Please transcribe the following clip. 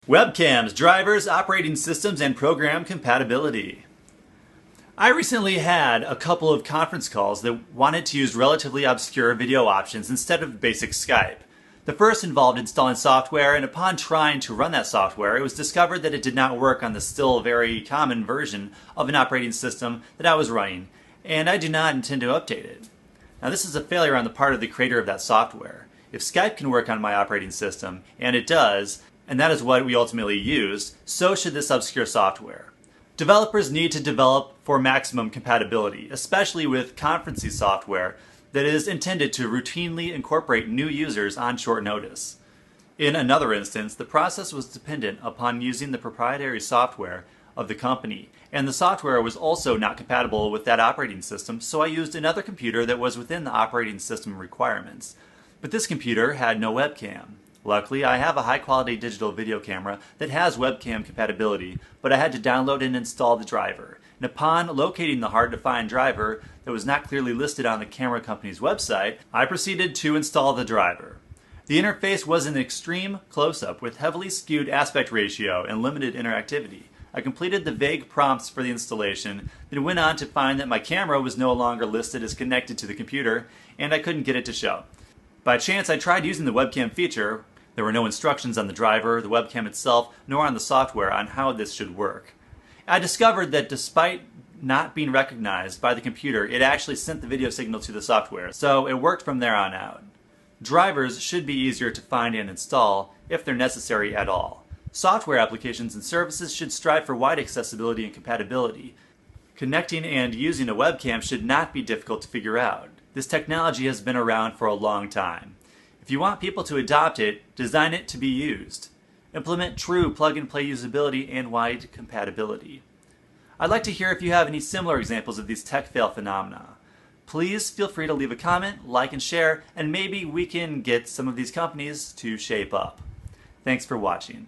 Webcams, drivers, operating systems, and program compatibility. I recently had a couple of conference calls that wanted to use relatively obscure video options instead of basic Skype. The first involved installing software, and upon trying to run that software, it was discovered that it did not work on the still very common version of an operating system that I was running, and I do not intend to update it. Now, this is a failure on the part of the creator of that software. If Skype can work on my operating system, and it does, and that is what we ultimately use, so should this obscure software. Developers need to develop for maximum compatibility, especially with conferencing software that is intended to routinely incorporate new users on short notice. In another instance, the process was dependent upon using the proprietary software of the company, and the software was also not compatible with that operating system, so I used another computer that was within the operating system requirements. But this computer had no webcam. Luckily, I have a high-quality digital video camera that has webcam compatibility, but I had to download and install the driver. And upon locating the hard-to-find driver that was not clearly listed on the camera company's website, I proceeded to install the driver. The interface was an extreme close-up with heavily skewed aspect ratio and limited interactivity. I completed the vague prompts for the installation, then went on to find that my camera was no longer listed as connected to the computer, and I couldn't get it to show. By chance, I tried using the webcam feature. There were no instructions on the driver, the webcam itself, nor on the software on how this should work. I discovered that despite not being recognized by the computer, it actually sent the video signal to the software, so it worked from there on out. Drivers should be easier to find and install, if they're necessary at all. Software applications and services should strive for wide accessibility and compatibility. Connecting and using a webcam should not be difficult to figure out. This technology has been around for a long time. If you want people to adopt it, design it to be used. Implement true plug-and-play usability and wide compatibility. I'd like to hear if you have any similar examples of these tech fail phenomena. Please feel free to leave a comment, like and share, and maybe we can get some of these companies to shape up. Thanks for watching.